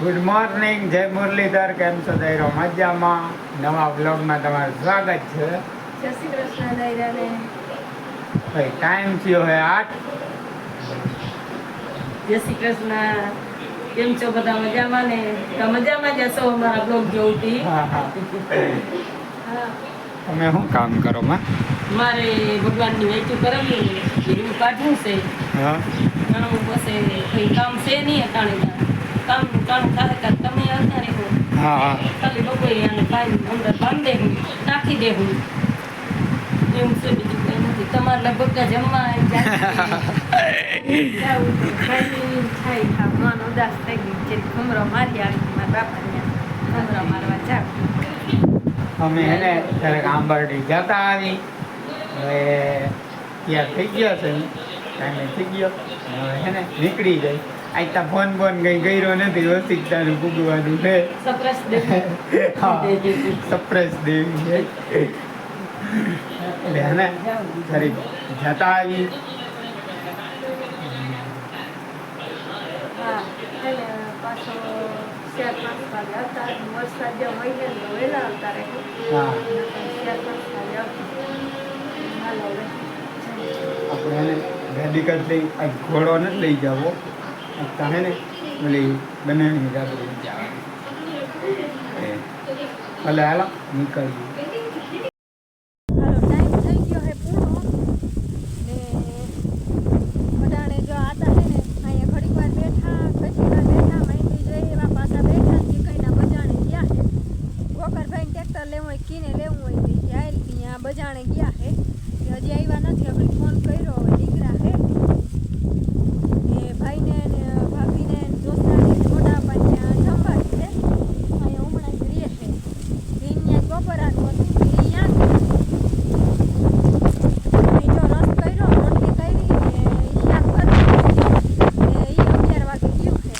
Good morning, જય મુરલીધર. કેમ છો દૈરો? મજામાં. નવા બ્લોગમાં તમારું સ્વાગત છે. જય શ્રી કૃષ્ણ દૈરાને. ભાઈ ટાઈમ થયો હે 8. જય શ્રી કૃષ્ણ. કેમ છો બધા? મજામાં ને? મજામાં જશો અમારા બ્લોગ જોઉંથી. હા. હા. તમે શું કામ કરો માં? મારે ભગવાનની વેચું કરવી એવું કાઢવું છે. હા. ઘણું બસે કંઈ કામ છે નહીં અટાણે. કામ થાય ત્યારે તમે આવતા રહેવો. હા. ખાલી બપોરે અને પાણી અંદર બાંધી દેવું, નાખી દેવું. એવું છે, બીજું કંઈ નથી. તમારે લગભગ જમવા મન ઉદાસ થઈ ગયું છે. ખમરો મારી આવી મારા બાપાને ખમરો મારવા જાવ. અમે એને ત્યારે આંબરડી જતા આવી. હવે તૈયાર થઈ ગયા છે. ટાઈમે થઈ ગયો. હવે હે ને નીકળી ગઈ. આટલા ફોન કઈ કર્યો નથી. ઓશિકતાનું પૂગવાનું છે. સરપ્રાઈઝ દેવું. હા, સરપ્રાઈઝ દેવી છે. એટલે હે ને ફરી જતા આવી. હા, એટલે પાછો 4-5 વાગે આવતા. વરસાદ જેવો હોય ને તો વહેલા આવતા રહે. હા, 4-5 વાગે આવતા. હાલો હવે. આપણે એને ગાડી કરી લઈ. આ ઘોડો નથી લઈ જાવો. તમે ને ઓલી બનાવીને ગાડી લઈ જવાની. ભલે હાલો નીકળીએ. હાલો, ટાઈમ થઈ ગયો હે પૂરો ને બધાને જો આતા હે ને અહીંયા ઘડીક વાર બેઠા, ઘડીક વાર બેઠા, માંડી જોઈએ એવા પાછા બેઠા કે કઈના બજાણે ગયા હે. ગોકરભાઈ ટ્રેક્ટર લેવું હોય, કીને લેવું હોય તે જાય ત્યાં બજાણે ગયા હે. હજી આવ્યા નથી. આપણે ફોન કર્યો, હવે નીકળ્યા હે. એ ભાઈને ને ભાભીને દોસ્તાને મોટા પાને જમવા છે. અહીંયા હમણાં જ રહે છે. અહીંયા બપોરાનું હતું અહીંયા જો રસ કર્યો, રોટલી કરી ને શાક કર્યું ને એ 11 વાગે ગયું છે.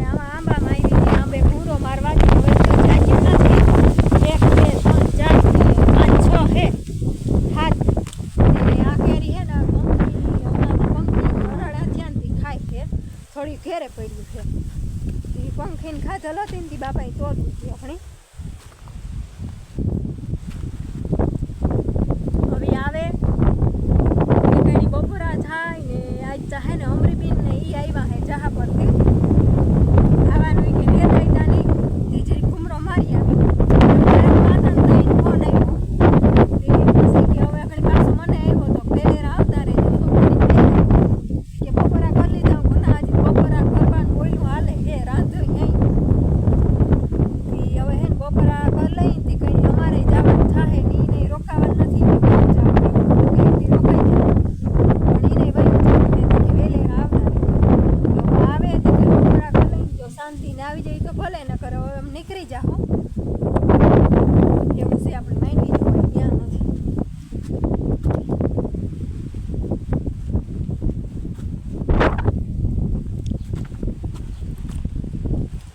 આમાં આંબામાં આવી આંબે પૂરો મારવા ગયો. હવે તો જાગ્યું નથી. 1, 2, 3, 4 ને 5, 6 હે 7 ને આ કેરી હે ને પંખી હરડા ધ્યાનથી ખાય છે. થોડી ઘેરે પડ્યું છે. એ પંખીને ખાધલ હતી ને તી બાપાએ તોડવું છે આપણે. હવે આવે કઈ બપોરા થાય ને આજ ચાહે ને અમરીબીન ને ઈ આવ્યા હે જહા પરથી ખાવાનું કે ઘેર આવ્યા નહીં. તે જરી ખુમરો મારી આવી માતા ફોન આવ્યો તે પછી કે હવે આગળ પાછો મને આવ્યો તો પેલેરા આવતા રહેજો તો કે બપોરા કરી લીધા. ગુના હજી બપોરા કરવાનું બોલ્યું હાલે હે રાંધો અહીં હવે હે બપોરા કરી લઈ તે કઈ અમારે જવાનું થાય ને એને રોકાવાનું નથી. શાંતિને આવી જાય તો ભલે ન કરે. હવે એમ નીકળી જાઓ એવું છે. આપણે માંડી જવું ત્યાં નથી.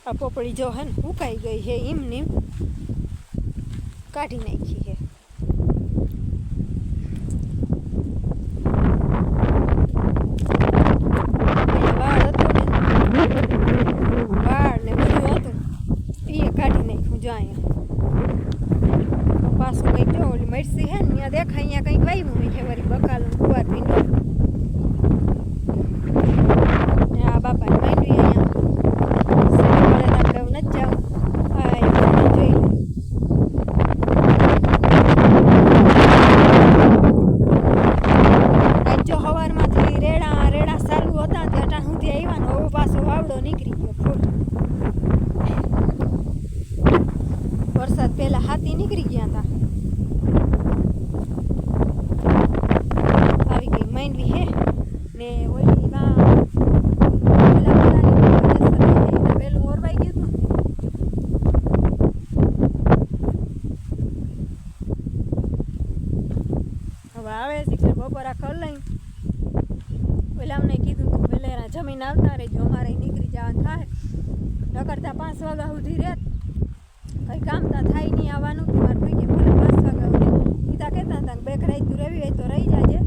આ પોપડી જો હે ને ઉકાઈ ગઈ છે. એમને કાઢી નાખી છે. વાળ હતો ને વાળ ને બધું હતું એ કાઢી નાખ્યું. જો અહીંયા પાછું કંઈક જો ઓલી મરસી હે ને ત્યાં દેખાય અહીંયા કંઈક વાવ્યું હોય છે. વળી બકાલું કુવાર ભીંડો ને આ બાપાને માંડવી અહીંયા આપણે નથી જાવ. હા એ જોઈ જો સવારમાંથી રેડા ચાલુ હતા તે અટાણ સુધી આવ્યા ને હવે પાછો વાવડો નીકળી ગયો ફૂલ. વરસાદ પહેલા હાથી નીકળી ગયા હતા. આવી ગઈ માંડવી હે ને ઓલી પેલું ઓરવાઈ ગયું હતું. હવે આવે છે કે બપોરા કર લઈ. પેલા અમને કીધું તું પેલા જમીન આવતા રહેજો, અમારે નીકળી જવાનું થાય. નકરતા 5 વાગ્યા સુધી રહેત કંઈ કામ તા થાય નહીં આવવાનું. મારે ભાઈ કે ભલે 5 વાગ્યા સુધી પિતા કહેતા હતા કે બેક રાત તું રહેવી હોય તો રહી જાજે.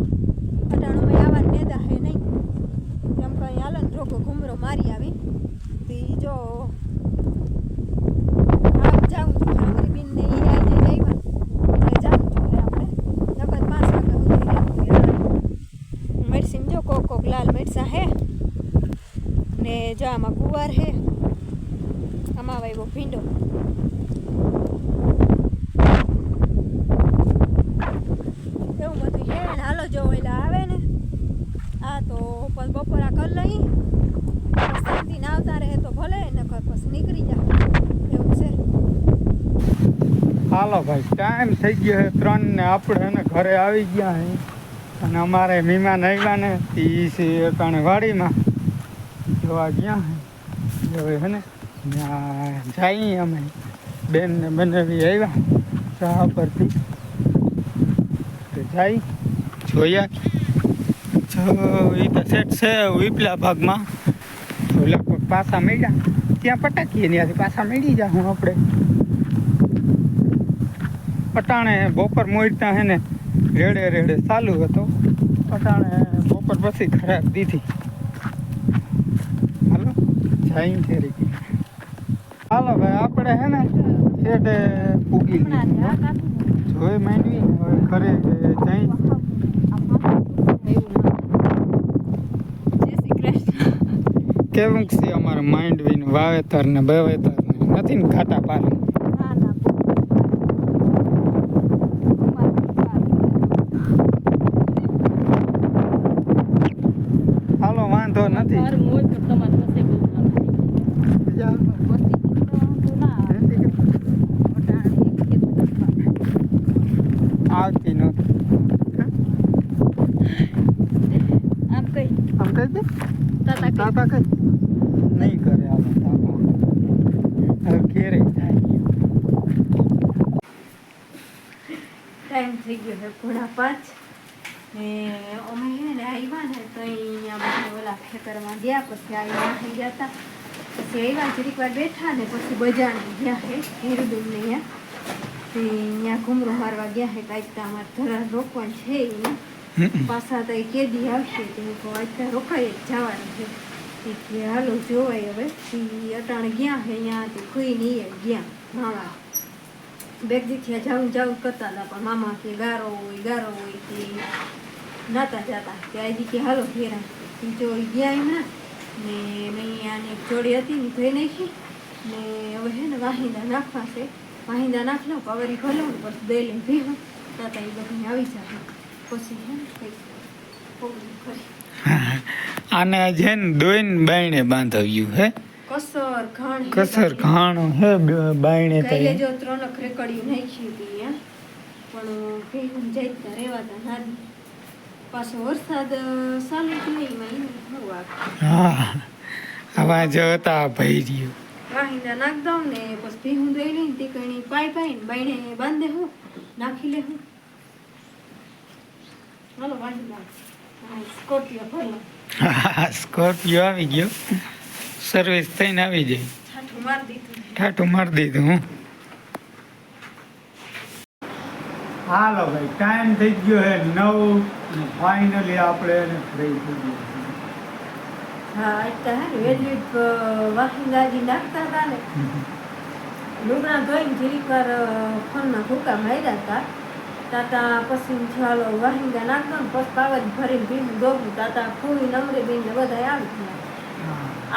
અટાણું મેં આવવાનું નેદા હે નહીં એમ કંઈ હાલન મારી આવી તી જો આમ જાઉં છું અમારી બેન ને એ આજે આવ્યા એટલે જાઉં છું આપણે નકર 5 વાગ્યા સુધી રહેવું મેડસિન જો કોક લાલ મરચા હે ને જો આમાં ગુવાર હે આમાં વાવ્યો ભીંડો એવું બધું છે ને હાલો જો ઓલા આવે ને આ તો પછી બપોરા કરી લઈ શાંતિને આવતા રહે તો ભલે નકર પછી નીકળી જા એવું છે. હાલો ભાઈ ટાઈમ થઈ ગયો છે 3 ને આપણે એને ઘરે આવી ગયા હે અને અમારે મહેમાન આવ્યા ને એ છે અટાણે વાડીમાં જોવા ગયા હે હવે હે ને ત્યાં જઈએ અમે બેન ને બનાવી આવ્યા ચા પરથી તો જઈ જોયા જો એ તો સેટ છે ઉપલા ભાગમાં તો લગભગ પાછા મળ્યા ત્યાં પટાકીએ ત્યાંથી પાછા મળી જા હું આપણે અટાણે બપોર મોડતા હે ને રેડે ચાલુ હતો અટાણે બપોર પછી ખરાબ દીધી હાલો જઈ ફેરી હાલો ભાઈ આપણે હે ને છેટે પૂગી જોઈ માંડવી હવે ઘરે જઈ કેવું છે અમારે માંડવીનું વાવેતર ને બવેતર ને નથી ને ઘાટા પાલન હાલો વાંધો નથી આવતી નથી આમ કઈ આમ કહી દે તાતા તાતા કઈ નહીં કરે હાલો તાતા હવે ઘેરે જાય ટાઈમ થઈ ગયો છે 4:30 ને અમે હે ને આવ્યા ને તો અહીંયા બધા ઓલા ખેતરમાં ગયા પછી આવ્યા થઈ ગયા હતા પછી આવ્યા જરીક વાર બેઠા ને પછી બજારમાં ગયા હે હીરુબેન ને અહીંયા ઘૂમરો મારવા ગયા હે કાંઈક તો અમારે ધરા રોકવાનું છે એને પાછા તો એ કેદી આવશે તો અત્યારે રોકાઈ જ જવાનું છે કે હાલો જોવાય હવે અટાણે ગયા હે અહીંયાથી ખુઈ નહીં ગયા મામા બેગ દીઠિયા જાઉં કરતા હતા પણ મામા કે ગારો હોય કે નાતા જતા ત્યાં હજી કે હાલો ફેરા જો ગયા એમના ને અહીંયાની એક જોડી હતી ને ધોઈ નાખી ને હવે હે ને વાહિંદા નાખવા છે વાહિંદા નાખ લો કવરી ખોલો ને પછી દઈ લઈને ભીહું તાતા એ બધું આવી જાય પછી હે ને કંઈક પોગળું ખરી આને જેન દોઈને બાયણે બાંધવ્યું હે કસર ઘાણ હે બાયણે કઈ જો 3 રેકડીયું નાખ્યું હતી પણ ભેગું જઈતા રેવાતા નાદી પાછો વરસાદ ચાલુ થયો એમાં હું હા આવા જતા ભાઈ રહ્યું વાહિંદા નાખ દઉં ને પછી ભેગું દઈ લઈને તે કઈ પાઈ ને બાયણે બાંધે હું નાખી લે હું હાલો વાહિંદા સ્કોર્પિયો ભરલો સ્કોર્પિયો આવી ગયો સર્વિસ થઈને આવી જાય ઠાઠું મારી દીધું હું હાલો ભાઈ ટાઈમ થઈ ગયો હે 9 ફાઇનલી આપણે એને ફ્રી થઈ ગયો હા અત્યારે વેલી વાહિંદાજી નાખતા હતા ને લુગડા ધોઈને જરીક વાર ફોનમાં ભૂકા માર્યા હતા તાતા પછી ચાલો વાહિંદા નાખતો ને પછી કાગળ ભરીને ભીનું દોગું તાતા ફૂઈ નમરે બેન ને બધા આવી ગયા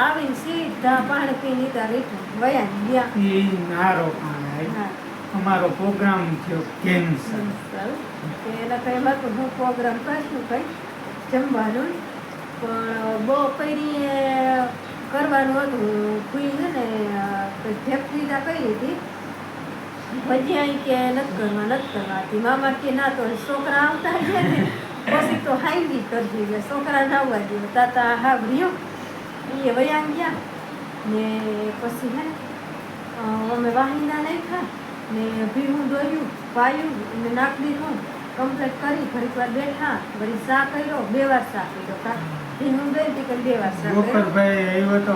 આવીને સીધા પાણી પીને ત્યાં રીઠું વયા ગયા એ નારો પાણી અમારો પ્રોગ્રામ થયો કેન્સર એના કઈ હતું હું પ્રોગ્રામ કરશું કઈ જમવાનું પણ બહુ કરી કરવાનું હતું ફૂઈ છે ને ફેક્ટરીતા કરી હતી ભજીયા કે નથી કરવા મામા કે ના તો છોકરા આવતા છે ને પછી તો હાઈવી કરજો એટલે છોકરા ના આવવા દે તાતા હા રહ્યો એ વયા ગયા ને પછી હે અમે વાહિંદા નાખ્યા ને ભીનું દોર્યું પાયું અને નાખ દીધું કમ્પ્લીટ કરી ઘડીક વાર બેઠા વળી શા કર્યો 2 વાર શા કર્યો ભીનું દોરી કે 2 વાર શા કર્યો ગોકરભાઈ આવ્યો તો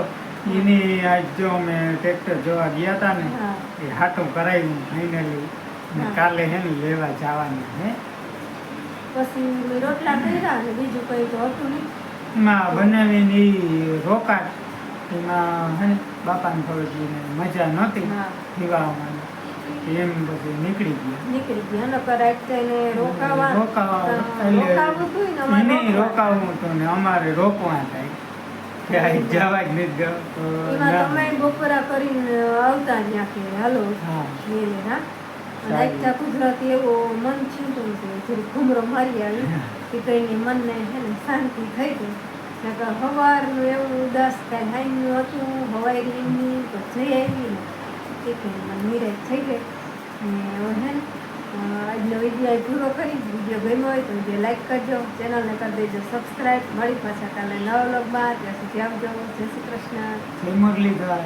એની આજ જો અમે ટ્રેક્ટર જોવા ગયા હતા ને એ હાટું કરાવ્યું ફાઇનલી ને કાલે હે ને લેવા જવાનું હે પછી રોટલા કર્યા ને બીજું કઈ તો હતું નહીં માં બનાવીને ઈ રોકાટ એમાં હે ને બાપાને થોડીક મજા નહોતી હા પીવામાં એમ પછી નીકળી ગયા નીકળી ગયા નકર આજ તો એને રોકાવું હતું ને અમારે એને રોકાવું હતું ને અમારે રોકવા થાય કે આ જવા જ નથી દો તો એમાં ના. તમે બપોરા કરીને આવતા ત્યાં કે હાલો હા મેલે હા અને આજતા ગુજરાતી એવો મન છીંતું હતું થોડી ઘૂમરો મારી આવી કે કઈને મનને છે ને શાંતિ થઈ ગઈ નકર સવારનું એવું ઉદાસ કાંઈ હાઈનું હતું હવાઈ એમની તો જઈ આવી ને એ કંઈ મને નિરાશ થઈ ગઈ ને હવે છે ને આજનો વિડીયો પૂરો કરી વિડીયો ગમ્યો હોય તો વિડીયો લાઈક કરજો ચેનલને કરી દેજો સબસ્ક્રાઈબ મળી પાછા કાલે નવા વ્લોગમાં ત્યાં સુધી આવજો જય શ્રી કૃષ્ણ જય મુરલીધર